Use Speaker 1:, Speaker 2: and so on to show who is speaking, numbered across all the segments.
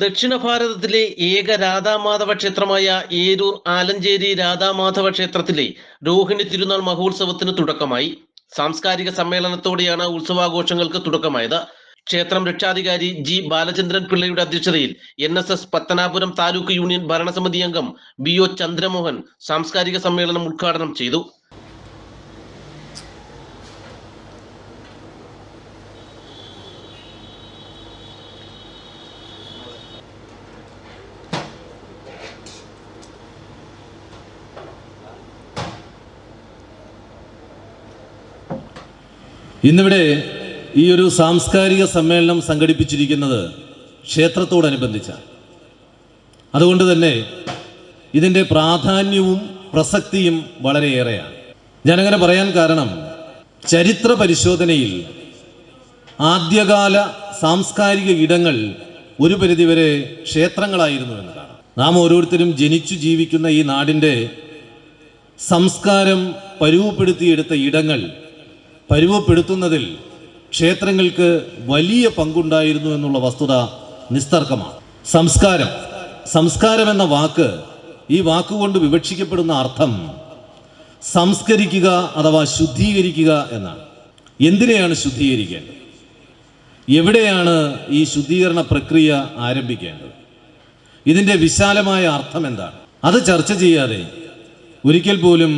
Speaker 1: ദക്ഷിണ ഭാരതത്തിലെ ഏക രാധാമാധവ ക്ഷേത്രമായ ഏരൂർ ആലഞ്ചേരി രാധാമാധവ ക്ഷേത്രത്തിലെ രോഹിണി തിരുനാൾ മഹോത്സവത്തിന് തുടക്കമായി. സാംസ്കാരിക സമ്മേളനത്തോടെയാണ് ഉത്സവാഘോഷങ്ങൾക്ക് തുടക്കമായത്. ക്ഷേത്രം രക്ഷാധികാരി ജി ബാലചന്ദ്രൻ പിള്ളയുടെ അധ്യക്ഷതയിൽ NSS പത്തനാപുരം താലൂക്ക് യൂണിയൻ ഭരണസമിതി അംഗം BO ചന്ദ്രമോഹൻ സാംസ്കാരിക സമ്മേളനം ഉദ്ഘാടനം ചെയ്തു.
Speaker 2: ഇന്നിവിടെ ഈ ഒരു സാംസ്കാരിക സമ്മേളനം സംഘടിപ്പിച്ചിരിക്കുന്നത് ക്ഷേത്രത്തോടനുബന്ധിച്ചാണ്. അതുകൊണ്ട് തന്നെ ഇതിൻ്റെ പ്രാധാന്യവും പ്രസക്തിയും വളരെയേറെയാണ്. ഞാനങ്ങനെ പറയാൻ കാരണം, ചരിത്ര പരിശോധനയിൽ ആദ്യകാല സാംസ്കാരിക ഇടങ്ങൾ ഒരു പരിധിവരെ ക്ഷേത്രങ്ങളായിരുന്നു എന്നതാണ്. നാം ഓരോരുത്തരും ജനിച്ചു ജീവിക്കുന്ന ഈ നാടിൻ്റെ സംസ്കാരം പരുവപ്പെടുത്തിയെടുത്ത ഇടങ്ങൾ പരുവപ്പെടുത്തുന്നതിൽ ക്ഷേത്രങ്ങൾക്ക് വലിയ പങ്കുണ്ടായിരുന്നു എന്നുള്ള വസ്തുത നിസ്തർക്കമാണ്. സംസ്കാരം എന്ന വാക്ക്, ഈ വാക്കുകൊണ്ട് വിവക്ഷിക്കപ്പെടുന്ന അർത്ഥം സംസ്കരിക്കുക അഥവാ ശുദ്ധീകരിക്കുക എന്നാണ്. എന്തിനെയാണ് ശുദ്ധീകരിക്കേണ്ടത്? എവിടെയാണ് ഈ ശുദ്ധീകരണ പ്രക്രിയ ആരംഭിക്കേണ്ടത്? ഇതിൻ്റെ വിശാലമായ അർത്ഥം എന്താണ്? അത് ചർച്ച ചെയ്യാതെ ഒരിക്കൽ പോലും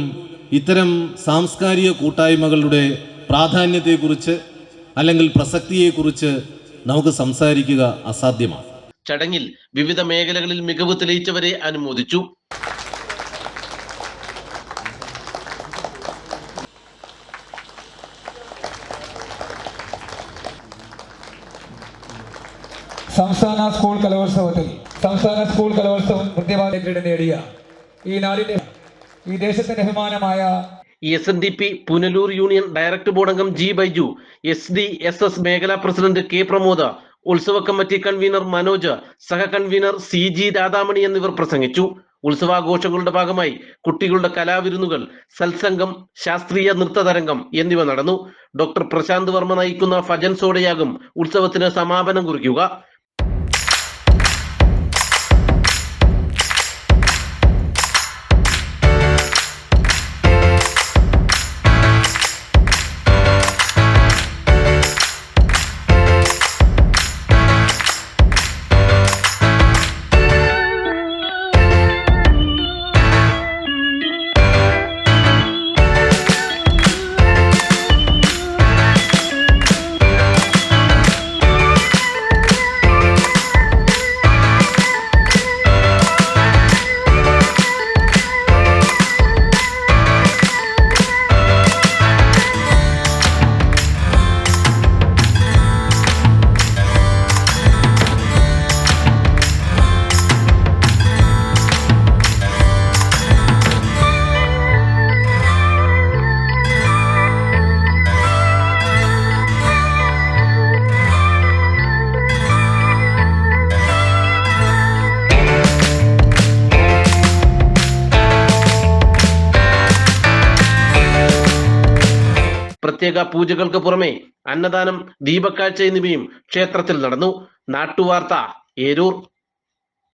Speaker 2: ഇത്തരം സാംസ്കാരിക കൂട്ടായ്മകളുടെ പ്രാധാന്യത്തെക്കുറിച്ച് അല്ലെങ്കിൽ പ്രസക്തിയെക്കുറിച്ച് നമുക്ക് സംസാരിക്കുക അസാധ്യമാണ്.
Speaker 1: ചടങ്ങിൽ വിവിധ മേഖലകളിൽ മികവ് തെളിയിച്ചവരെ അനുമോദിച്ചു.
Speaker 3: സംസ്ഥാന സ്കൂൾ കലോത്സവം കൃത്യമായി നേടിയ ഈ നാടിന്റെ, ഈ ദേശത്തിന്റെ അഭിമാനമായ
Speaker 1: SNDP Punalur union director board അംഗം G ബൈജു, SDSS മേഖലാ പ്രസിഡന്റ് K പ്രമോദ്, ഉത്സവ കമ്മിറ്റി കൺവീനർ മനോജ്, സഹ കൺവീനർ CG രാധാമണി എന്നിവർ പ്രസംഗിച്ചു. ഉത്സവാഘോഷങ്ങളുടെ ഭാഗമായി കുട്ടികളുടെ കലാവിരുന്നുകൾ, സത്സംഗം, ശാസ്ത്രീയ നൃത്തതരംഗം എന്നിവ നടന്നു. ഡോക്ടർ പ്രശാന്ത് വർമ്മ നയിക്കുന്ന ഭജൻസോടെയാകും ഉത്സവത്തിന് സമാപനം കുറിക്കുക. പ്രത്യേക പൂജകൾക്ക് പുറമെ അന്നദാനം, ദീപക്കാഴ്ച എന്നിവയും ക്ഷേത്രത്തിൽ നടന്നു. നാട്ടുവാർത്ത, ഏരൂർ.